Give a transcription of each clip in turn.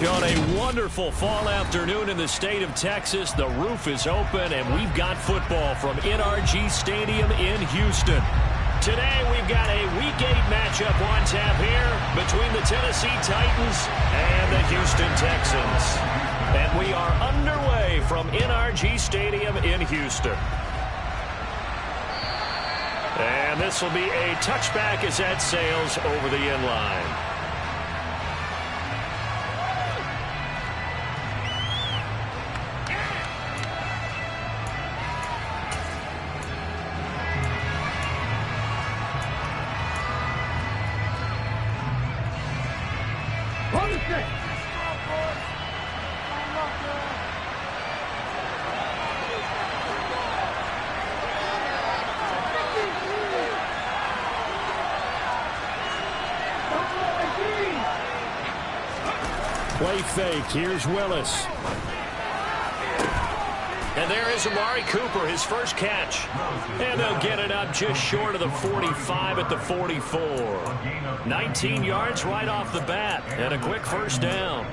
On a wonderful fall afternoon in the state of Texas, the roof is open, and we've got football from NRG Stadium in Houston. Today, we've got a Week 8 matchup on tap here between the Tennessee Titans and the Houston Texans. And we are underway from NRG Stadium in Houston. And this will be a touchback as that sails over the end line. Play fake. Here's Willis. And there is Amari Cooper, his first catch. And they'll get it up just short of the 45 at the 44. 19 yards right off the bat. And a quick first down.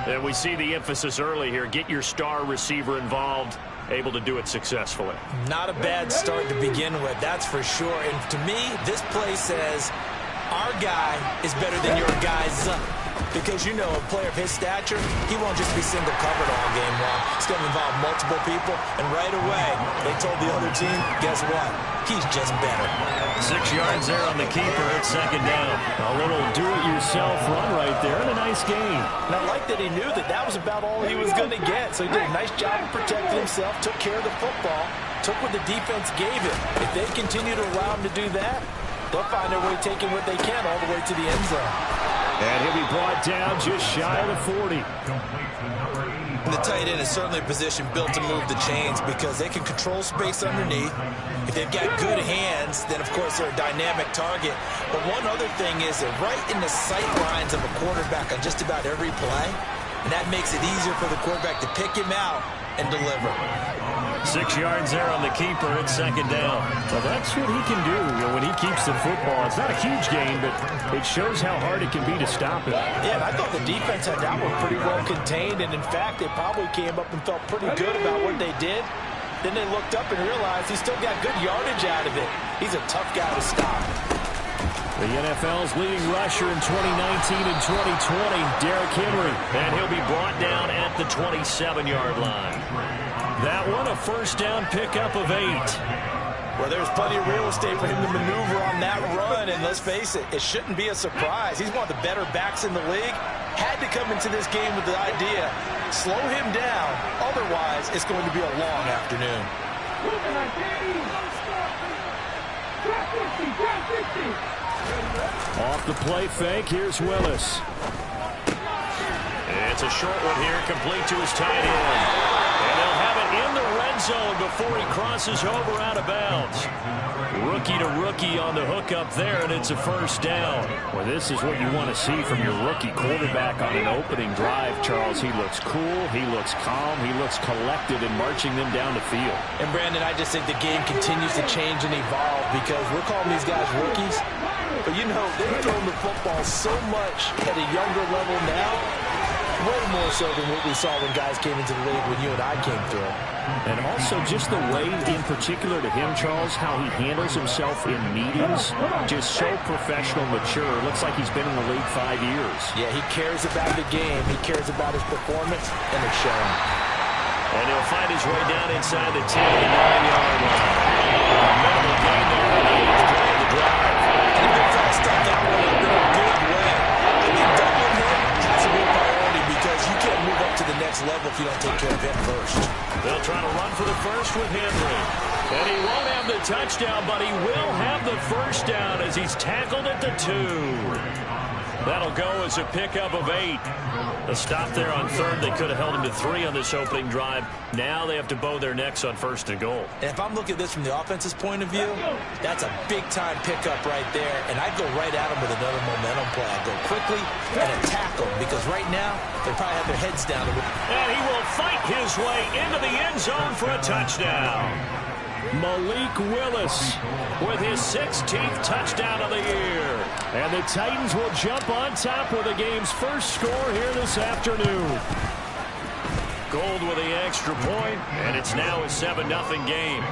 And we see the emphasis early here. Get your star receiver involved. Able to do it successfully. Not a bad start to begin with, that's for sure. And to me, this play says our guy is better than your guy's. Because, you know, a player of his stature, he won't just be single covered all game long. It's going to involve multiple people. And right away, they told the other team, guess what? He's just better. 6 yards there on the keeper at second down. A little do-it-yourself run right there and a nice gain. And I like that he knew that that was about all he was going to get. So he did a nice job of protecting himself, took care of the football, took what the defense gave him. If they continue to allow him to do that, they'll find their way taking what they can all the way to the end zone. And he'll be brought down just shy of the 40. And the tight end is certainly a position built to move the chains because they can control space underneath. If they've got good hands, then, of course, they're a dynamic target. But one other thing is they're right in the sight lines of a quarterback on just about every play. And that makes it easier for the quarterback to pick him out and deliver. 6 yards there on the keeper at second down. Well, that's what he can do when he keeps the football. It's not a huge gain, but it shows how hard it can be to stop it. Yeah, and I thought the defense had that one pretty well contained, and in fact, they probably came up and felt pretty good about what they did. Then they looked up and realized he still got good yardage out of it. He's a tough guy to stop. The NFL's leading rusher in 2019 and 2020, Derrick Henry. And he'll be brought down at the 27-yard line. That one, a first down pickup of 8. Well, there's plenty of real estate for him to maneuver on that run, and let's face it, it shouldn't be a surprise. He's one of the better backs in the league. Had to come into this game with the idea, slow him down, otherwise it's going to be a long afternoon. Off the play fake, here's Willis. It's a short one here, complete to his tight end. And they'll have it in the red zone before he crosses over out of bounds. Rookie to rookie on the hook up there, and it's a first down. Well, this is what you want to see from your rookie quarterback on an opening drive, Charles. He looks cool, he looks calm, he looks collected in marching them down the field. And, Brandon, I just think the game continues to change and evolve because we're calling these guys rookies. But, you know, they've thrown the football so much at a younger level now, way more so than what we saw when guys came into the league when you and I came through. And also just the way, in particular to him, Charles, how he handles himself in meetings, just so professional, mature. Looks like he's been in the league 5 years. Yeah, he cares about the game. He cares about his performance, and it's showing. And he'll find his way down inside the 10 to the 9-yard line. Minimal gain there on the 8th play of the drive. And the defense stopped that one in a good way. I think doubling him has to be a priority because you can't move up to the next level if you don't take care of him first. They'll try to run for the first with Henry. And he won't have the touchdown, but he will have the first down as he's tackled at the 2. That'll go as a pickup of 8. A stop there on third. They could have held him to 3 on this opening drive. Now they have to bow their necks on first and goal. And if I'm looking at this from the offense's point of view, that's a big-time pickup right there. And I'd go right at him with another momentum play. I'd go quickly and attack them because right now they probably have their heads down. And he will fight his way into the end zone for a touchdown. Malik Willis with his 16th touchdown of the year. And the Titans will jump on top with the game's first score here this afternoon. Gold with the extra point, and it's now a 7-0 game.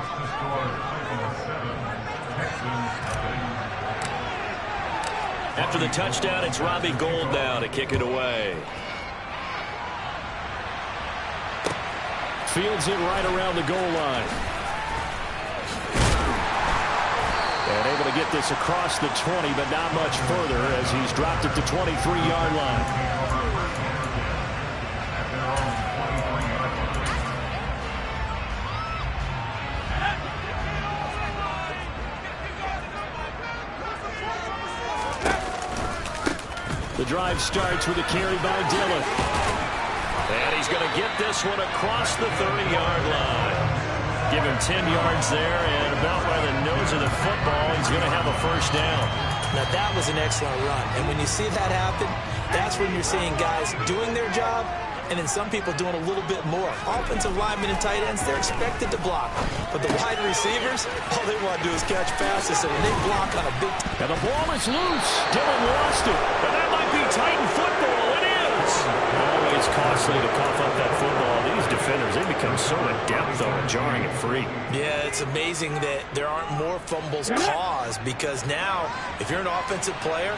After the touchdown, it's Robbie Gould now to kick it away. Fields it right around the goal line. And able to get this across the 20, but not much further as he's dropped it to 23-yard line. The drive starts with a carry by Dillon. And he's going to get this one across the 30-yard line. Give him 10 yards there, and about by the nose of the football, he's going to have a first down. Now, that was an excellent run. And when you see that happen, that's when you're seeing guys doing their job, and then some people doing a little bit more. Offensive linemen and tight ends, they're expected to block. But the wide receivers, all they want to do is catch passes. So when they block on a big... And the ball is loose. Dillon lost it. And that might be Titan football. It is. Always costly to cough up that football. These defenders, they become so adept, though, at jarring it free. Yeah, it's amazing that there aren't more fumbles caused, because now, if you're an offensive player,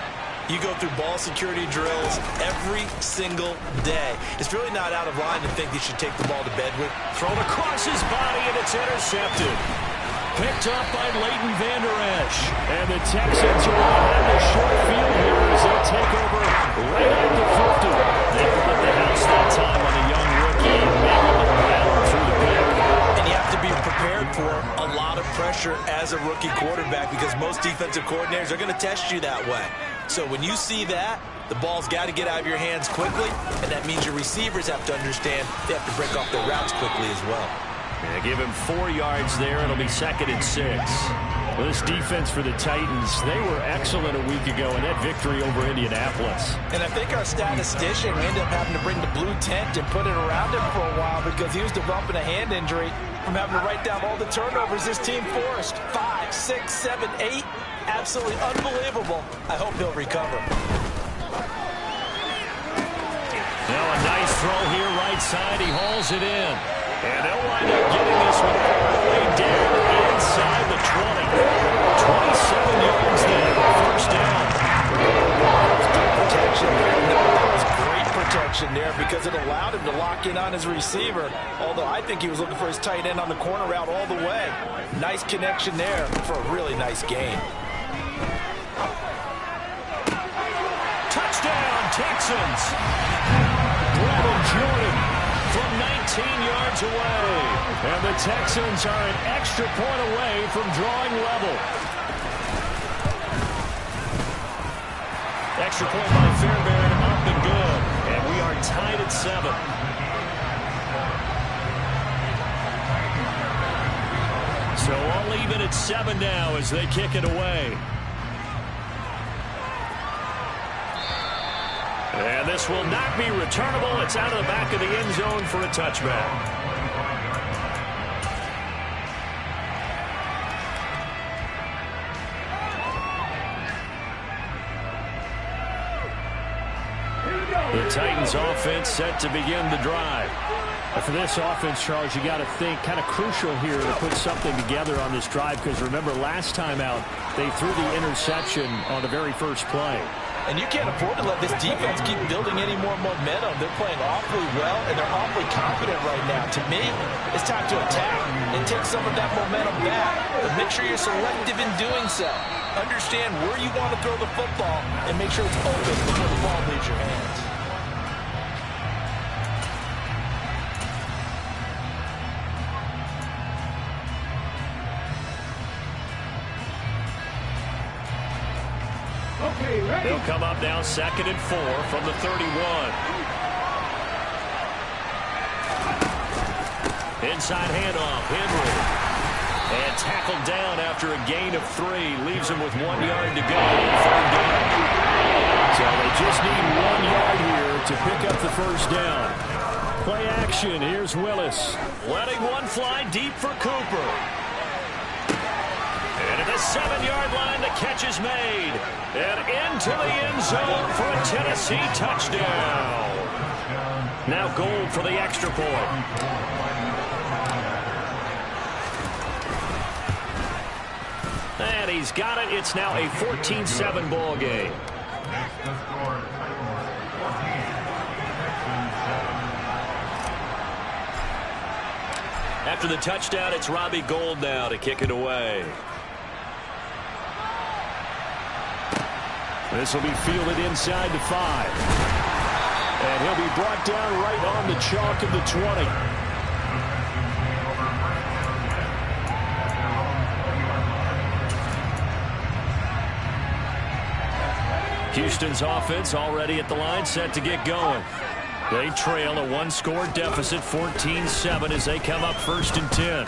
you go through ball security drills every single day. It's really not out of line to think you should take the ball to bed with. Thrown across his body, and it's intercepted. Picked up by Leighton Vander Esch. And the Texans are going to have the short field here as they take over right at the 50. They put the house that time on a young rookie, making the battle through the pick. And you have to be prepared for a lot of pressure as a rookie quarterback, because most defensive coordinators are going to test you that way. So when you see that, the ball's got to get out of your hands quickly, and that means your receivers have to understand they have to break off their routes quickly as well. Yeah, give him 4 yards there. It'll be 2nd and 6. Well, this defense for the Titans, they were excellent a week ago in that victory over Indianapolis. And I think our statistician, we ended up having to bring the blue tent and put it around him for a while because he was developing a hand injury from having to write down all the turnovers this team forced. 5, 6, 7, 8. Absolutely unbelievable. I hope he'll recover. Now a nice throw here right side. He hauls it in. And they'll wind up getting this one all the way down inside the 20. 27 yards there. First down. Good protection there. That was great protection there because it allowed him to lock in on his receiver. Although I think he was looking for his tight end on the corner route all the way. Nice connection there for a really nice gain. Touchdown, Texans. Brevin Jordan from 19 yards away. And the Texans are an extra point away from drawing level. Extra point by Fairbairn, up and good. And we are tied at 7. So all even at 7 now as they kick it away. And this will not be returnable. It's out of the back of the end zone for a touchback. The Titans offense set to begin the drive. And for this offense, Charles, you got to think kind of crucial here to put something together on this drive, because remember last time out they threw the interception on the very first play. And you can't afford to let this defense keep building any more momentum. They're playing awfully well, and they're awfully confident right now. To me, it's time to attack and take some of that momentum back. But make sure you're selective in doing so. Understand where you want to throw the football and make sure it's open before the ball leaves your hands. They'll come up now 2nd and 4 from the 31. Inside handoff, Henry. And tackled down after a gain of 3. Leaves him with 1 yard to go. 3rd down. So they just need 1 yard here to pick up the first down. Play action. Here's Willis. Letting one fly deep for Cooper. And at the 7-yard line, the catch is made. And into the end zone for a Tennessee touchdown. Now Gold for the extra point. And he's got it. It's now a 14-7 ball game. After the touchdown, it's Robbie Gould now to kick it away. This will be fielded inside the 5. And he'll be brought down right on the chalk of the 20. Houston's offense already at the line, set to get going. They trail a one-score deficit, 14-7, as they come up 1st and 10.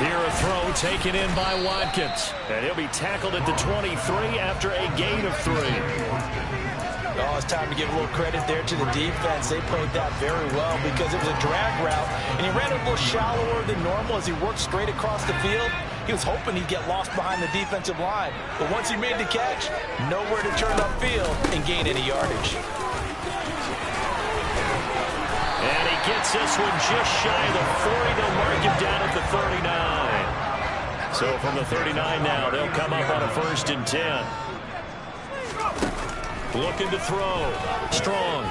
Here a throw taken in by Watkins. And he'll be tackled at the 23 after a gain of 3. Oh, it's time to give a little credit there to the defense. They played that very well because it was a drag route, and he ran a little shallower than normal as he worked straight across the field. He was hoping he'd get lost behind the defensive line. But once he made the catch, nowhere to turn upfield and gain any yardage. And he gets this one just shy of the 40. They'll mark him down at the 39. So from the 39 now, they'll come up on a 1st and 10. Looking to throw. Strong.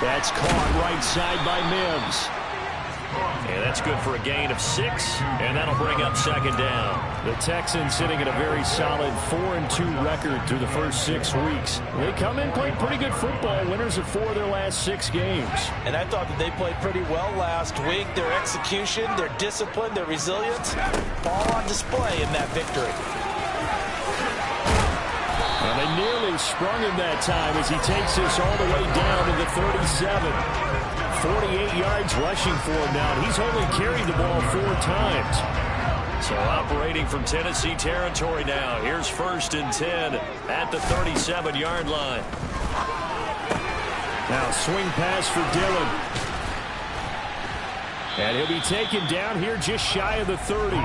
That's caught right side by Mims. And that's good for a gain of 6, and that'll bring up 2nd down. The Texans sitting at a very solid 4-2 record through the first 6 weeks. They come in, played pretty good football, winners of 4 of their last 6 games. And I thought that they played pretty well last week. Their execution, their discipline, their resilience, all on display in that victory. And they nearly sprung him that time as he takes this all the way down to the 37. 48 yards rushing for him now. He's only carried the ball 4 times. So operating from Tennessee territory now. Here's 1st and 10 at the 37-yard line. Now swing pass for Dillon. And he'll be taken down here just shy of the 30.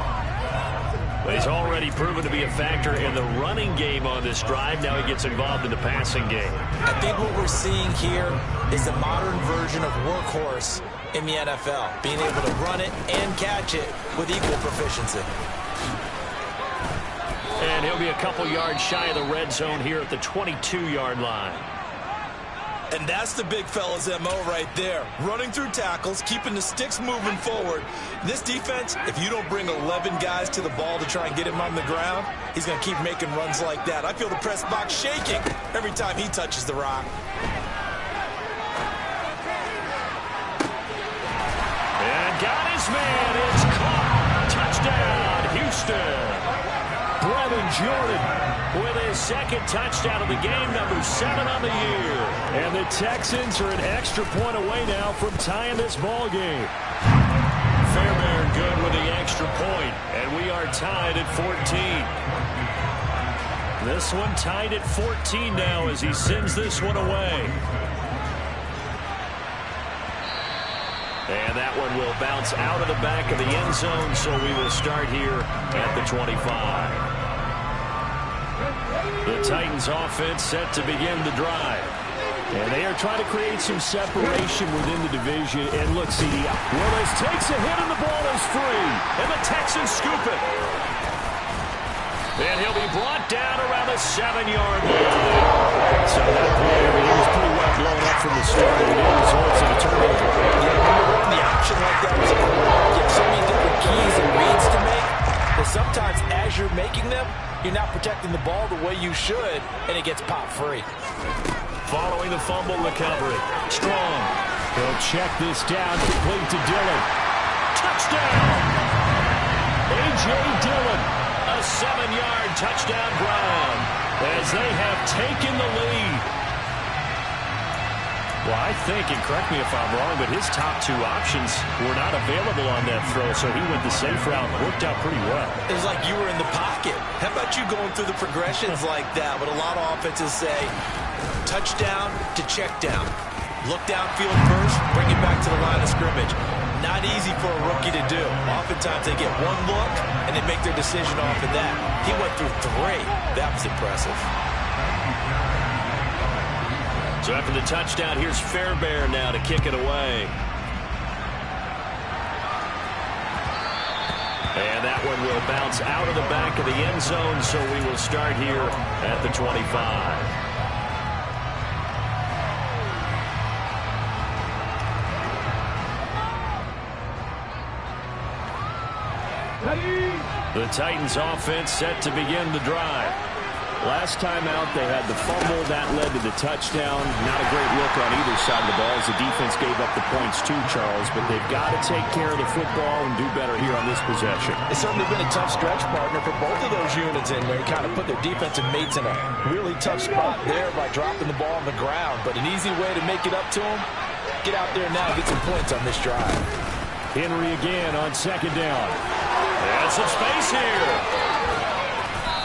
But he's already proven to be a factor in the running game on this drive. Now he gets involved in the passing game. I think what we're seeing here is a modern version of workhorse in the NFL, being able to run it and catch it with equal proficiency. And he'll be a couple yards shy of the red zone here at the 22-yard line. And that's the big fella's MO right there. Running through tackles, keeping the sticks moving forward. This defense, if you don't bring 11 guys to the ball to try and get him on the ground, he's going to keep making runs like that. I feel the press box shaking every time he touches the rock. And got his man. It's caught. Touchdown, Houston. Brevin Jordan with his 2nd touchdown of the game, number 7 on the year. And the Texans are an extra point away now from tying this ball game. Fairbairn good with the extra point, and we are tied at 14. This one tied at 14 now as he sends this one away. And that one will bounce out of the back of the end zone, so we will start here at the 25. The Titans offense set to begin the drive. And they are trying to create some separation within the division. And look, CD, Willis takes a hit and the ball is free. And the Texans scoop it. And he'll be brought down around the 7-yard line. So that play, he was pretty well blown up from the start. And it results in a turnover. The option like that was important. You have so many different keys and reads to make. But sometimes as you're making them, you're not protecting the ball the way you should, and it gets popped free. Following the fumble recovery. Strong. He'll check this down, complete to Dillon. Touchdown! A.J. Dillon, a 7-yard touchdown Brown, as they have taken the lead. Well, I think, and correct me if I'm wrong, but his top 2 options were not available on that throw, so he went the safe route and worked out pretty well. It was like you were in the pocket. How about you going through the progressions like that? But a lot of offenses say touchdown to check down. Look downfield first, bring it back to the line of scrimmage. Not easy for a rookie to do. Oftentimes they get one look and they make their decision off of that. He went through 3. That was impressive. So after the touchdown, here's Fairbairn now to kick it away. And that one will bounce out of the back of the end zone, so we will start here at the 25. The Titans offense set to begin the drive. Last time out, they had the fumble. That led to the touchdown. Not a great look on either side of the ball as the defense gave up the points too, Charles. But they've got to take care of the football and do better here on this possession. It's certainly been a tough stretch, partner, for both of those units in there. He kind of put their defensive mates in a really tough spot there by dropping the ball on the ground. But an easy way to make it up to him, get out there now and get some points on this drive. Henry again on second down. And some space here.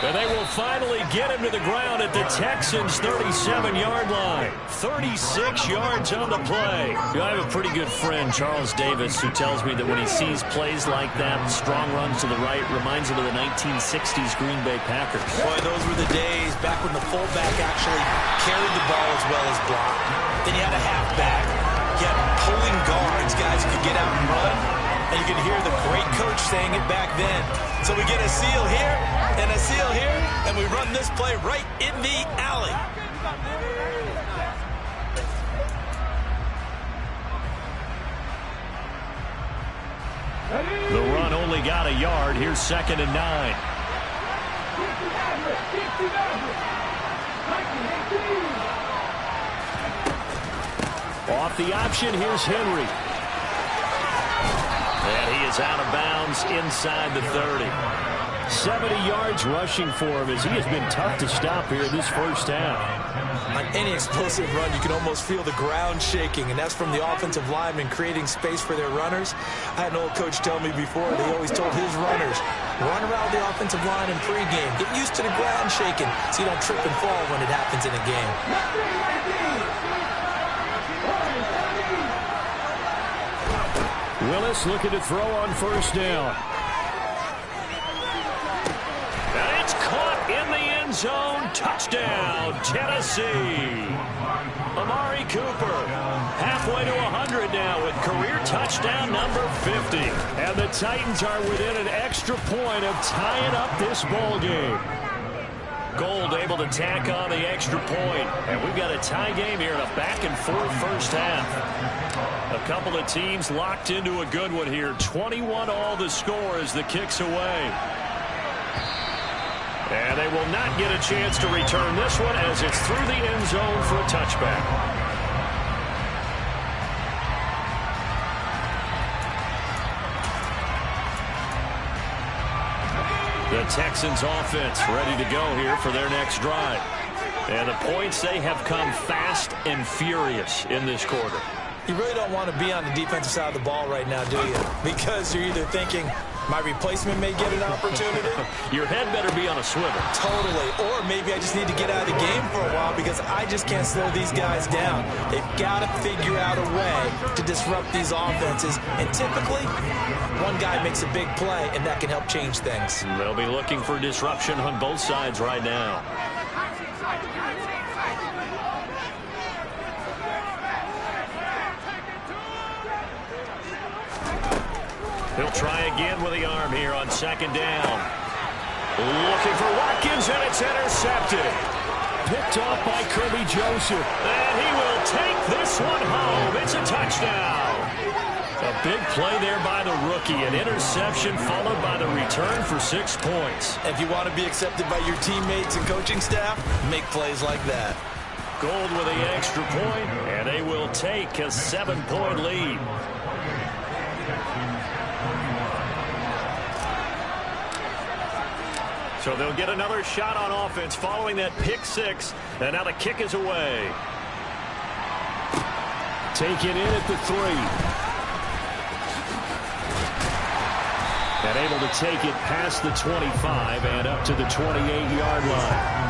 And they will finally get him to the ground at the Texans' 37-yard line. 36 yards on the play. I have a pretty good friend, Charles Davis, who tells me that when he sees plays like that, strong runs to the right, reminds him of the 1960s Green Bay Packers. Boy, those were the days back when the fullback actually carried the ball as well as blocked. Then you had a halfback. You had pulling guards, guys who could get out and run. And you can hear the great coach saying it back then. So we get a seal here and a seal here, and we run this play right in the alley. The run only got a yard. Here's 2nd and 9. Off the option, here's Henry. And he is out of bounds inside the 30. 70 yards rushing for him as he has been tough to stop here this first half. On any explosive run, you can almost feel the ground shaking, and that's from the offensive linemen creating space for their runners. I had an old coach tell me before, they always told his runners, run around the offensive line in pregame. Get used to the ground shaking so you don't trip and fall when it happens in a game. Willis looking to throw on first down. And it's caught in the end zone. Touchdown, Tennessee. Amari Cooper halfway to 100 now with career touchdown number 50. And the Titans are within an extra point of tying up this ball game. Gold able to tack on the extra point. And we've got a tie game here in a back-and-forth first half. A couple of teams locked into a good one here. 21 all the score as the kick's away. And they will not get a chance to return this one as it's through the end zone for a touchback. The Texans offense ready to go here for their next drive. And the points, they have come fast and furious in this quarter. You really don't want to be on the defensive side of the ball right now, do you? Because you're either thinking, my replacement may get an opportunity. Your head better be on a swivel. Totally. Or maybe I just need to get out of the game for a while because I just can't slow these guys down. They've got to figure out a way to disrupt these offenses. And typically, one guy makes a big play, and that can help change things. They'll be looking for disruption on both sides right now. He'll try again with the arm here on second down. Looking for Watkins, and it's intercepted. Picked off by Kirby Joseph. And he will take this one home. It's a touchdown. A big play there by the rookie. An interception followed by the return for 6 points. If you want to be accepted by your teammates and coaching staff, make plays like that. Gold with the extra point, and they will take a 7-point lead. So they'll get another shot on offense following that pick six. And now the kick is away. Taken in at the 3. And able to take it past the 25 and up to the 28-yard line.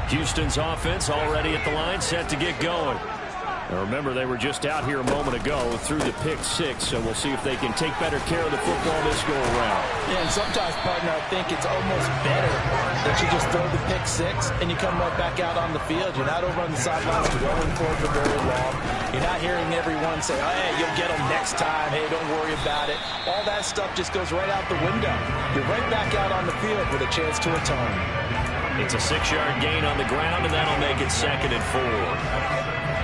Houston's offense already at the line, set to get going. Now remember, they were just out here a moment ago through the pick six, so we'll see if they can take better care of the football this go-around. Yeah, and sometimes, partner, I think it's almost better that you just throw the pick six and you come right back out on the field. You're not over on the sidelines dwelling for it for very long. You're not hearing everyone say, oh, hey, you'll get them next time. Hey, don't worry about it. All that stuff just goes right out the window. You're right back out on the field with a chance to atone. It's a 6-yard gain on the ground, and that'll make it 2nd and 4.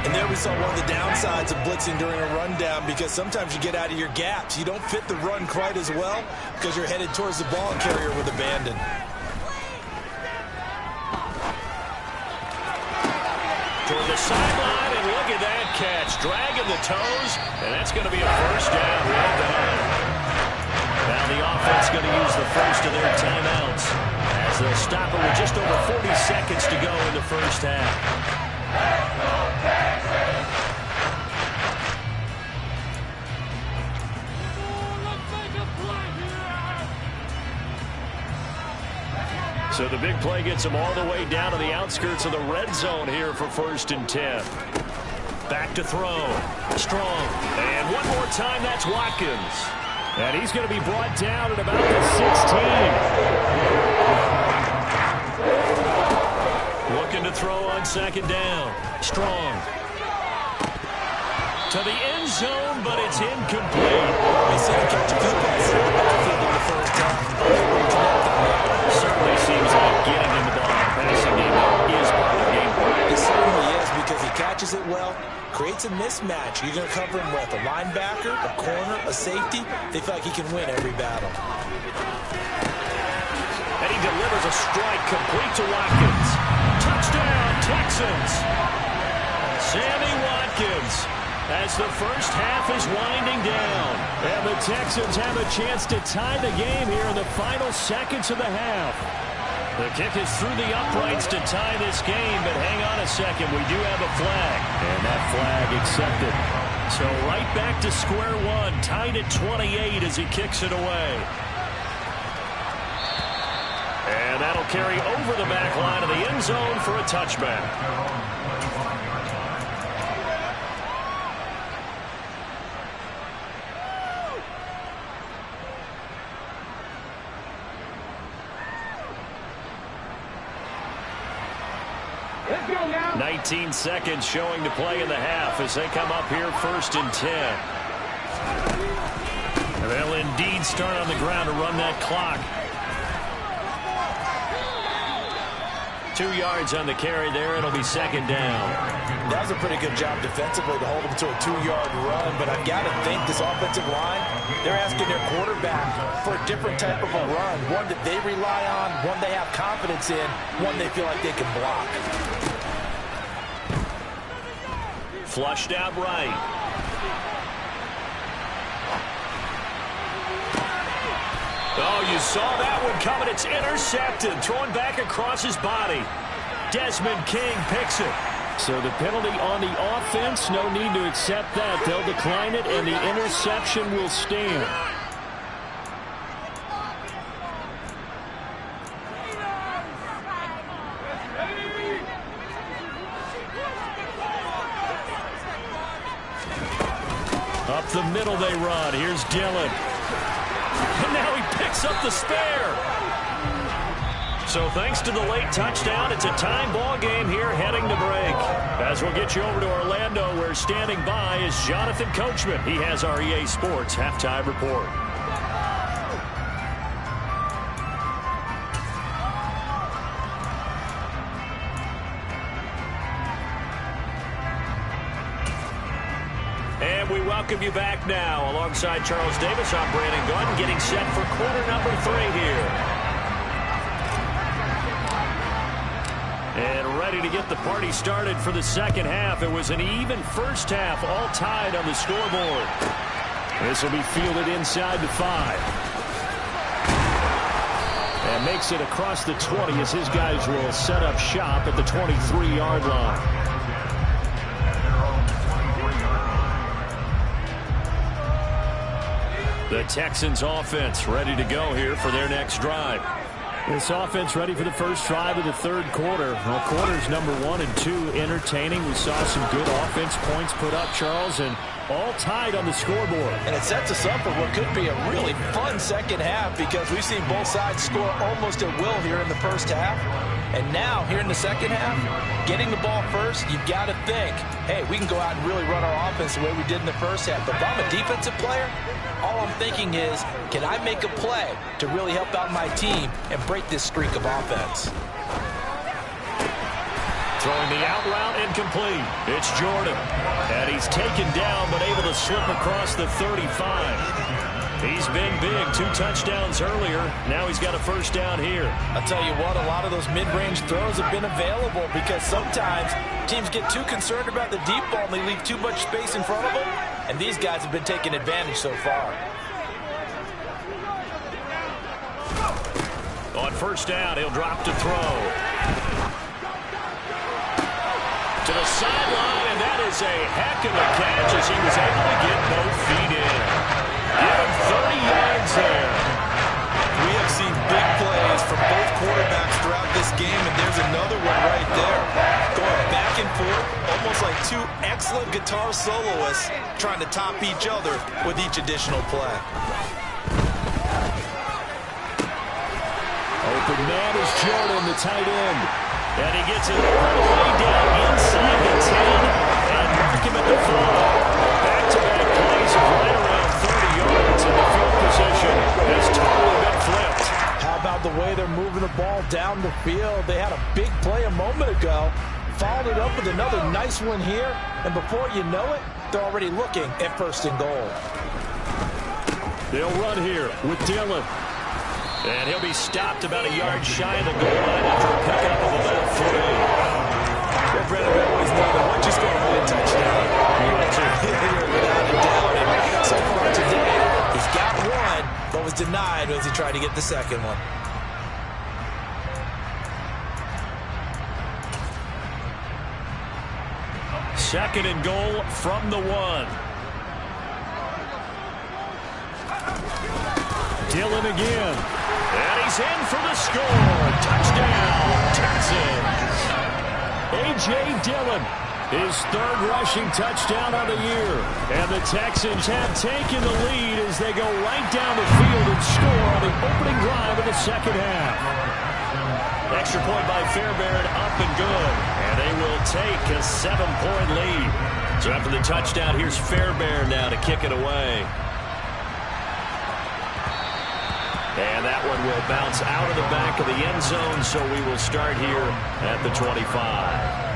And there we saw one of the downsides of blitzing during a rundown, because sometimes you get out of your gaps. You don't fit the run quite as well because you're headed towards the ball carrier with abandon. Toward the sideline, and look at that catch. Dragging the toes, and that's going to be a first down. Well done. Now the offense going to use the first of their timeouts as they'll stop it with just over 40 seconds to go in the first half. So the big play gets them all the way down to the outskirts of the red zone here for 1st and 10. Back to throw. Strong. And one more time, that's Watkins. And he's going to be brought down at about the 16. Looking to throw on 2nd down. Strong. To the end zone, but it's incomplete. We see him catch a few passes in the backfield in the first half. Certainly seems like getting in the ball in the passing game is part of the game plan. It certainly is, because he catches it well, creates a mismatch. You're going to cover him with a linebacker, a corner, a safety. They feel like he can win every battle. And he delivers a strike complete to Watkins. Touchdown, Texans. Sammy Watkins, as the first half is winding down. And the Texans have a chance to tie the game here in the final seconds of the half. The kick is through the uprights to tie this game, but hang on a second, we do have a flag. And that flag accepted. So right back to square one, tied at 28 as he kicks it away. And that'll carry over the back line of the end zone for a touchback. Let's go now. 19 seconds showing to play in the half as they come up here 1st and 10. And they'll indeed start on the ground to run that clock. 2 yards on the carry there. It'll be 2nd down. That was a pretty good job defensively to hold him to a 2-yard run, but I've got to think this offensive line, they're asking their quarterback for a different type of a run, one that they rely on, one they have confidence in, one they feel like they can block. Flushed out right. Oh, you saw that one coming. It's intercepted. Thrown back across his body. Desmond King picks it. So the penalty on the offense, no need to accept that. They'll decline it, and the interception will stand. Up the middle they run. Here's Dillon. And now he picks up the spare. So thanks to the late touchdown, it's a time ball game here heading to break. As we'll get you over to Orlando, where standing by is Jonathan Coachman. He has our EA Sports halftime report. And we welcome you back now. Alongside Charles Davis, I'm Brandon Gordon, getting set for quarter number 3 here. And ready to get the party started for the second half. It was an even first half, all tied on the scoreboard. This will be fielded inside the 5. And makes it across the 20 as his guys will set up shop at the 23-yard line. The Texans offense ready to go here for their next drive. This offense ready for the first drive of the third quarter. Well, quarters number 1 and 2 entertaining. We saw some good offense points put up, Charles, and all tied on the scoreboard. And it sets us up for what could be a really fun second half because we've seen both sides score almost at will here in the first half. And now, here in the second half, getting the ball first, you've got to think, hey, we can go out and really run our offense the way we did in the first half. But if I'm a defensive player, all I'm thinking is, can I make a play to really help out my team and break this streak of offense? Throwing the out route incomplete. It's Jordan. And he's taken down but able to slip across the 35. He's been big. 2 touchdowns earlier. Now he's got a first down here. I'll tell you what, a lot of those mid-range throws have been available because sometimes teams get too concerned about the deep ball and they leave too much space in front of them. And these guys have been taking advantage so far. On first down, he'll drop to throw. To the sideline, and that is a heck of a catch as he was able to get both feet in. Give him 30 yards there. We have seen big plays from both quarterbacks throughout this game, and there's another one right there. Going back and forth, almost like 2 excellent guitar soloists trying to top each other with each additional play. Open man is Jordan, the tight end. And he gets it all the way down inside the 10 and mark him at the 5. Back-to-back plays of right around 30 yards, and the field position has totally been flipped. How about the way they're moving the ball down the field? They had a big play a moment ago, followed it up with another nice one here, and before you know it, they're already looking at first and goal. They'll run here with Dillon. And he'll be stopped about a yard shy of the goal line after a pickup of about 3. Well, Brennan, we always know that once you score a good touchdown, you're without a doubt. And so far today, he's got one, but was denied as he tried to get the second one. Second and goal from the 1. Dillon again. And he's in for the score. Touchdown, Texans. A.J. Dillon, his 3rd rushing touchdown of the year. And the Texans have taken the lead as they go right down the field and score on the opening drive of the second half. Extra point by Fairbairn, up and good. And they will take a 7-point lead. So after the touchdown, here's Fairbairn now to kick it away. And that one will bounce out of the back of the end zone, so we will start here at the 25.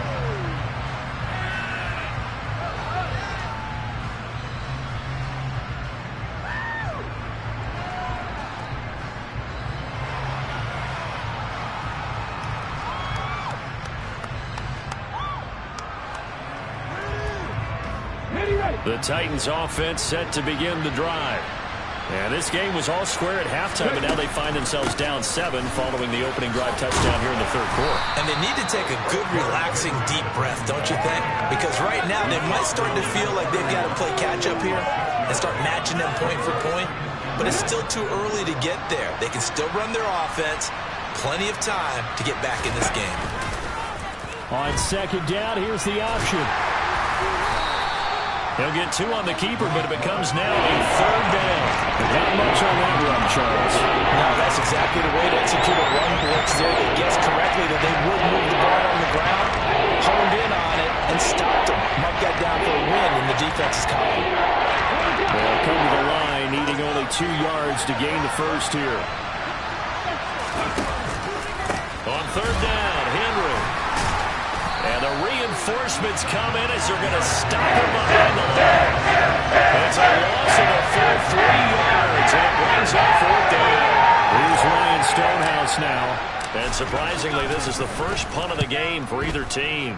The Titans offense set to begin the drive. And this game was all square at halftime, and now they find themselves down 7 following the opening drive touchdown here in the third quarter. And they need to take a good, relaxing, deep breath, don't you think? Because right now they might start to feel like they've got to play catch-up here and start matching them point for point. But it's still too early to get there. They can still run their offense. Plenty of time to get back in this game. On second down, here's the option. He'll get 2 on the keeper, but it becomes now a 3rd down. Not much on that run, Charles. No, that's exactly the way to execute a run blitz there. They guessed correctly that they would move the ball on the ground, honed in on it, and stopped them. Mark that down for a win in the defense's column. They'll come to the line, needing only 2 yards to gain the first here. On 3rd down, Henry. And the reinforcements come in as they're going to stop him behind the line. It's a loss of a full 3 yards, and it brings up 4th down. Here's Ryan Stonehouse now. And surprisingly, this is the first punt of the game for either team.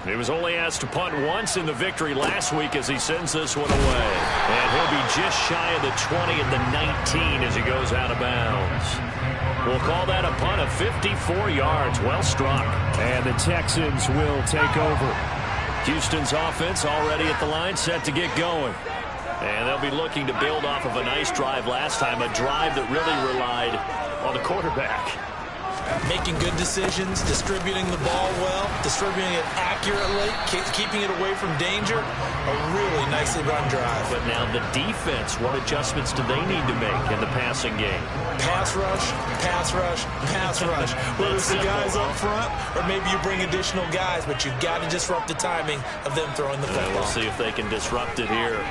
He was only asked to punt once in the victory last week as he sends this one away. And he'll be just shy of the 20 and the 19 as he goes out of bounds. We'll call that a punt of 54 yards. Well struck. And the Texans will take over. Houston's offense already at the line, set to get going. And they'll be looking to build off of a nice drive last time, a drive that really relied on the quarterback. making good decisions, distributing the ball well, distributing it accurately, keeping it away from danger. A really nicely run drive. But now the defense, what adjustments do they need to make in the passing game? Pass rush, pass rush, pass rush. Whether it's the guys up front or maybe you bring additional guys, but you've got to disrupt the timing of them throwing the football. We'll see if they can disrupt it here.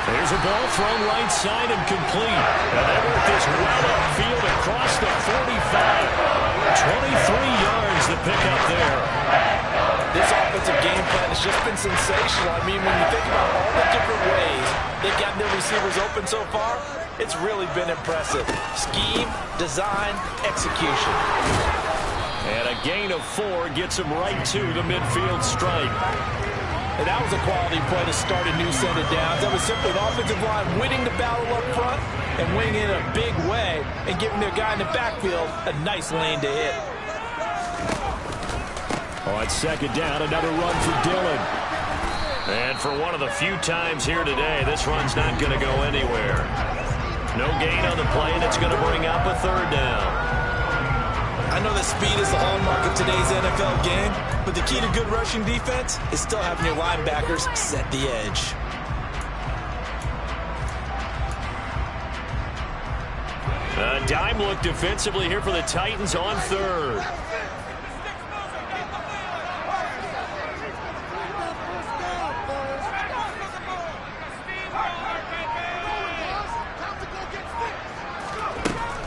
There's a ball thrown right side and complete. And that worked this well upfield across the 45. 23 yards to pick up there. This offensive game plan has just been sensational. I mean, when you think about all the different ways they've gotten their receivers open so far, it's really been impressive. Scheme, design, execution. And a gain of 4 gets him right to the midfield stripe. And that was a quality play to start a new set of downs. That was simply the offensive line winning the battle up front and winning it in a big way and giving their guy in the backfield a nice lane to hit. On second down, another run for Dillon. And for one of the few times here today, this run's not going to go anywhere. No gain on the play, and it's going to bring up a third down. I know that speed is the hallmark of today's NFL game, but the key to good rushing defense is still having your linebackers set the edge. A dime look defensively here for the Titans on third.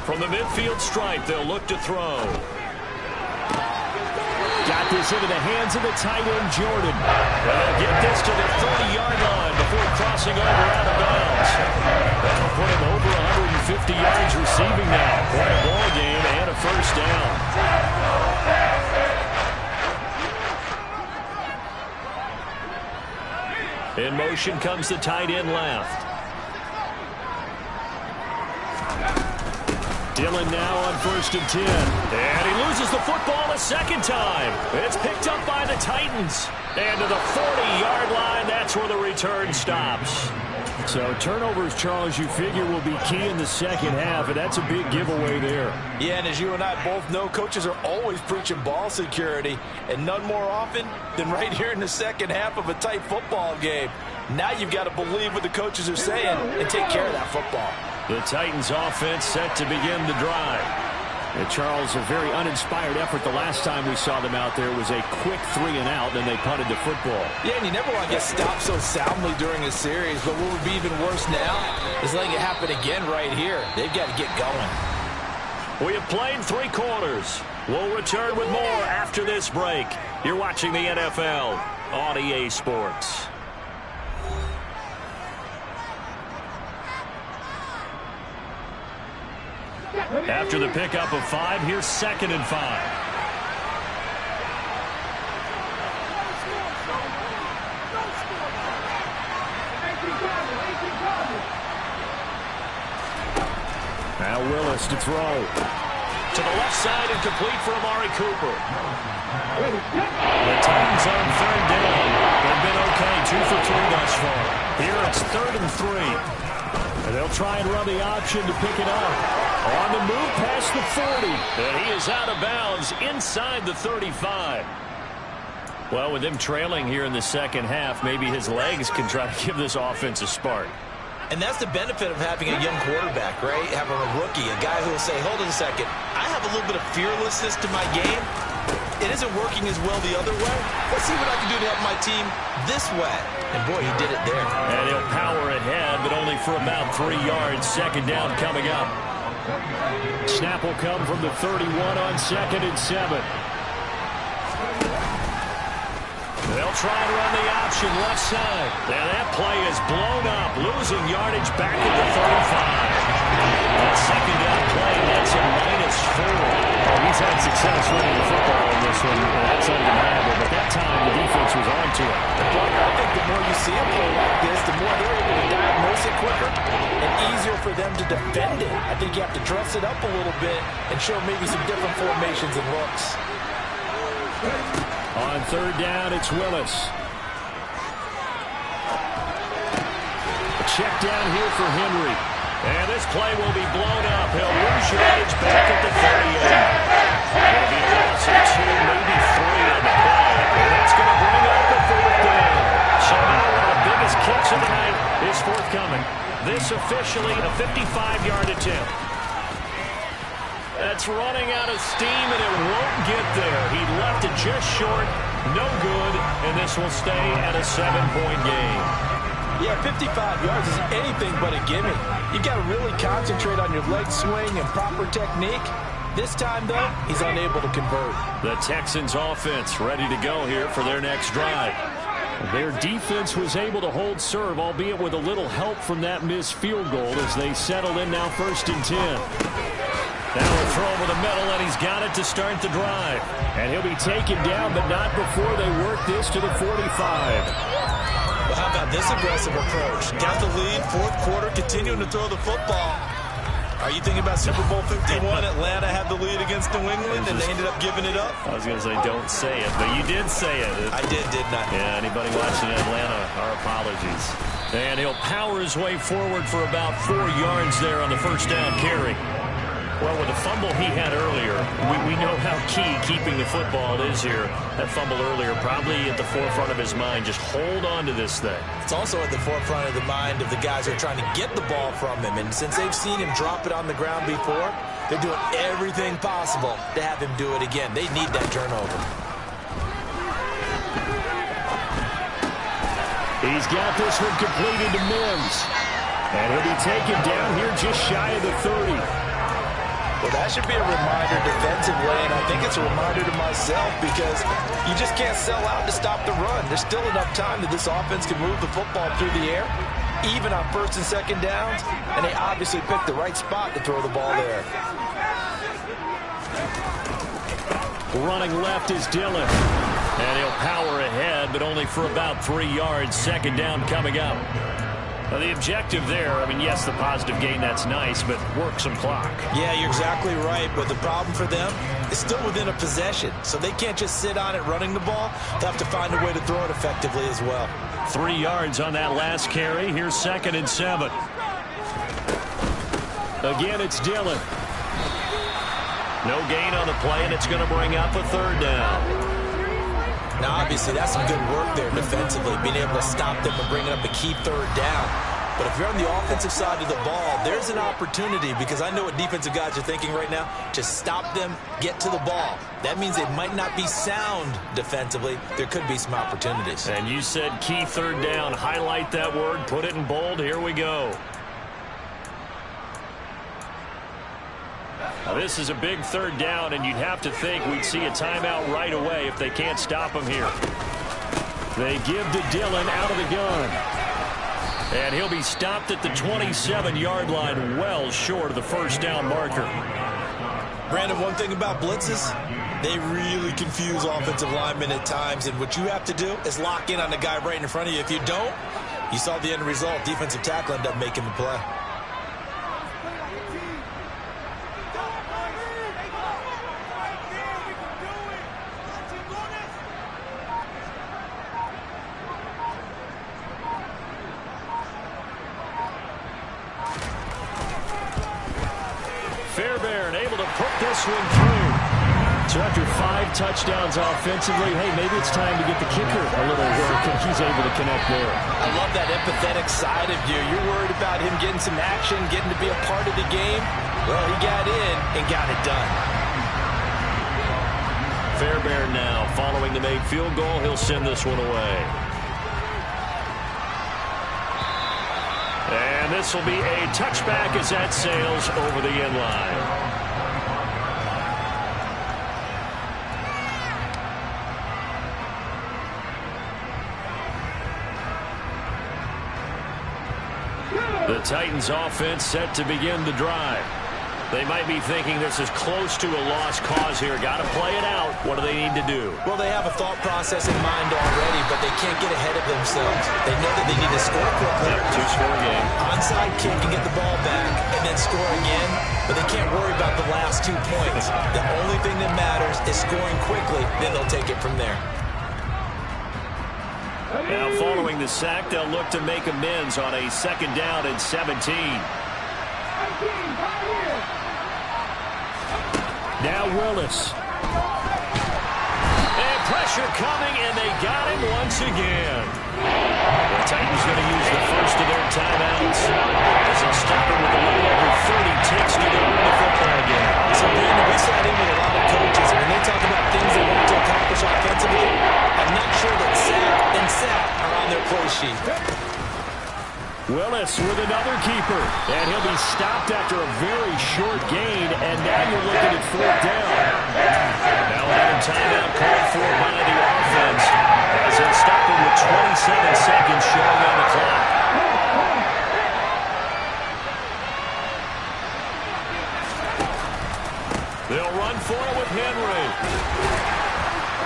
From the midfield stripe, they'll look to throw. Got this into the hands of the tight end, Jordan. They'll get this to the 30-yard line before crossing over out of bounds. That'll put him over 150 yards receiving now. Quite a ball game and a first down. In motion comes the tight end left. Dillon now on 1st and 10. And he loses the football a second time. It's picked up by the Titans. And to the 40-yard line, that's where the return stops. So turnovers, Charles, you figure will be key in the second half, and that's a big giveaway there. Yeah, and as you and I both know, coaches are always preaching ball security, and none more often than right here in the second half of a tight football game. Now you've got to believe what the coaches are saying and take care of that football. The Titans offense set to begin the drive. And Charles, a very uninspired effort. The last time we saw them out there was a quick 3-and-out, and they punted the football. Yeah, and you never want to get stopped so soundly during a series, but what would be even worse now is letting it happen again right here. They've got to get going. We have played 3 quarters. We'll return with more after this break. You're watching the NFL on EA Sports. After the pickup of 5, here's 2nd and 5. Now Willis to throw. To the left side and complete for Amari Cooper. The Titans on 3rd down. They've been okay, 2 for 3 thus far. Here it's 3rd and 3. And they'll try and run the option to pick it up. On the move past the 40. And he is out of bounds inside the 35. Well, with him trailing here in the second half, maybe his legs can try to give this offense a spark. And that's the benefit of having a young quarterback, right? Having a rookie, a guy who will say, hold on a second, I have a little bit of fearlessness to my game. It isn't working as well the other way. Let's see what I can do to help my team this way. And boy, he did it there. And he'll power ahead, but only for about 3 yards. 2nd down coming up. Snap will come from the 31 on 2nd and 7. They'll try and run the option left side. And that play is blown up, losing yardage back at the 35. That 2nd down play nets him -4. He's had success running the football in this one. That's undeniable, but that time the defense was on to it. I think the more you see a play like this, the more they're able to diagnose it quicker and easier for them to defend it. I think you have to dress it up a little bit and show maybe some different formations and looks. On 3rd down, it's Willis. A check down here for Henry. And this play will be blown up. He'll lose yardage back at the 38. It'll be a loss of 2, maybe 3 on the play. And that's going to bring up the 4th down. So now one of the biggest kicks of the night is forthcoming. This officially a 55-yard attempt. That's running out of steam, and it won't get there. He left it just short. No good, and this will stay at a 7-point game. Yeah, 55 yards is anything but a gimme. You got to really concentrate on your leg swing and proper technique. This time, though, he's unable to convert. The Texans offense ready to go here for their next drive. Their defense was able to hold serve, albeit with a little help from that missed field goal as they settle in now 1st and 10. Now a throw over the middle, and he's got it to start the drive. And he'll be taken down, but not before they work this to the 45. Well, how about this aggressive approach? Got the lead, 4th quarter, continuing to throw the football. Are you thinking about Super Bowl 51? Atlanta had the lead against New England, and they ended up giving it up? I was going to say, don't say it, but you did say it. I didn't I? Yeah, anybody watching Atlanta, our apologies. And he'll power his way forward for about 4 yards there on the 1st down carry. Well, with the fumble he had earlier, we know how key keeping the football is here. That fumble earlier probably at the forefront of his mind. Just hold on to this thing. It's also at the forefront of the mind of the guys who are trying to get the ball from him. And since they've seen him drop it on the ground before, they're doing everything possible to have him do it again. They need that turnover. He's got this one completed to Mims. And he'll be taken down here just shy of the 30. Well, that should be a reminder defensively, and I think it's a reminder to myself because you just can't sell out to stop the run. There's still enough time that this offense can move the football through the air, even on 1st and 2nd downs, and they obviously picked the right spot to throw the ball there. Running left is Dillon, and he'll power ahead, but only for about 3 yards. 2nd down coming up. Well, the objective there, I mean, yes, the positive gain, that's nice, but work some clock. Yeah, you're exactly right, but the problem for them is still within a possession, so they can't just sit on it running the ball. They'll have to find a way to throw it effectively as well. 3 yards on that last carry. Here's 2nd and 7. Again, it's Dillon. No gain on the play, and it's going to bring up a 3rd down. Now, obviously, that's some good work there defensively, being able to stop them and bringing up a key 3rd down. But if you're on the offensive side of the ball, there's an opportunity, because I know what defensive guys are thinking right now, to stop them, get to the ball. That means they might not be sound defensively. There could be some opportunities. And you said key 3rd down. Highlight that word, put it in bold. Here we go. Now, this is a big 3rd down, and you'd have to think we'd see a timeout right away if they can't stop him here. They give to Dillon out of the gun. And he'll be stopped at the 27-yard line, well short of the 1st down marker. Brandon, one thing about blitzes, they really confuse offensive linemen at times, and what you have to do is lock in on the guy right in front of you. If you don't, you saw the end result. Defensive tackle ended up making the play. Fairbairn able to put this one through. So after 5 touchdowns offensively, hey, maybe it's time to get the kicker a little work, and he's able to connect there. I love that empathetic side of you. You're worried about him getting some action, getting to be a part of the game. Well, he got in and got it done. Fairbairn now following the made field goal. He'll send this one away. And this will be a touchback as that sails over the end line. The Titans offense set to begin the drive. They might be thinking this is close to a lost cause here. Got to play it out. What do they need to do? Well, they have a thought process in mind already, but they can't get ahead of themselves. They know that they need to score quickly. Yep, 2-score game. Onside kick and get the ball back and then score again, but they can't worry about the last 2 points. The only thing that matters is scoring quickly, then they'll take it from there. Now following the sack, they'll look to make amends on a 2nd down and 17. Now Willis. And pressure coming, and they got him once again. The Titans going to use the first of their timeouts as they stop it with a little over 30 ticks to go in the football game. So, Brandon, we sat in with a lot of coaches, and when they talk about things they want to accomplish offensively, I'm not sure that sack and sack are on their play sheet. Willis with another keeper, and he'll be stopped after a very short gain, and now you're looking at fourth down. Now another timeout called for by the offense as they stop it with 27 seconds showing on the clock. They'll run for it with Henry.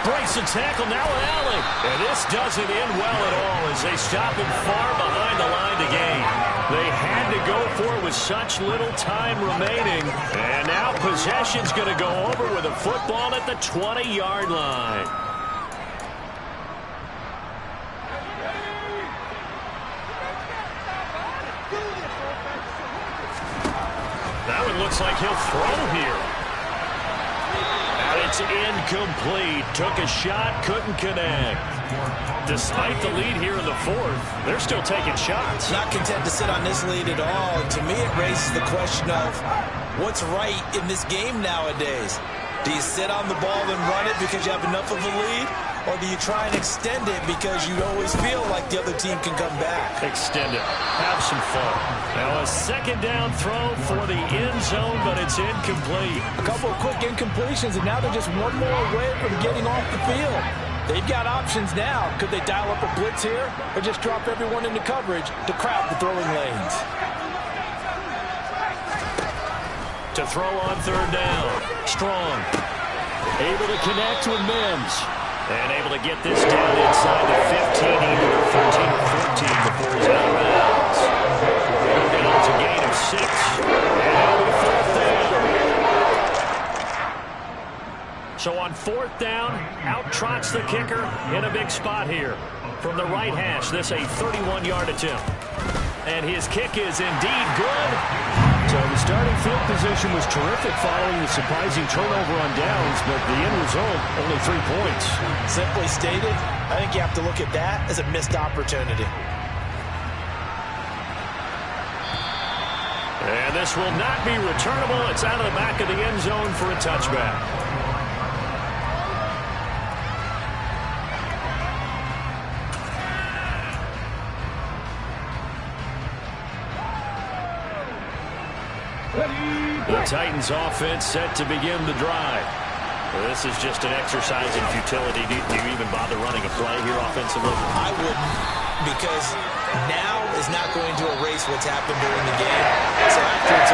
Breaks the tackle, now Allen. And this doesn't end well at all as they stop him far behind the line to gain. They had to go for it with such little time remaining. And now possession's going to go over with a football at the 20-yard line. That one looks like he'll throw here. It's incomplete. Took a shot, couldn't connect. Despite the lead here in the fourth, they're still taking shots. Not content to sit on this lead at all. And to me, it raises the question of what's right in this game nowadays. Do you sit on the ball and run it because you have enough of a lead? Or do you try and extend it because you always feel like the other team can come back? Extend it. Have some fun. Now a second down throw for the end zone, but it's incomplete. A couple of quick incompletions, and now they're just one more away from getting off the field. They've got options now. Could they dial up a blitz here or just drop everyone into coverage to crowd the throwing lanes? To throw on third down. Strong. Able to connect with Mims. And able to get this down inside the 15, either 13 or 14 before he's out of bounds. Down to a gain of 6. And it'll be fourth down. So on fourth down, out trots the kicker in a big spot here. From the right hash, this a 31-yard attempt. And his kick is indeed good. So the starting field position was terrific following the surprising turnover on downs, but the end result, only 3 points. Simply stated, I think you have to look at that as a missed opportunity. And this will not be returnable. It's out of the back of the end zone for a touchback. The Titans offense set to begin the drive. Well, this is just an exercise in futility. Do you even bother running a play here offensively? I wouldn't, because now is not going to erase what's happened during the game. So after it's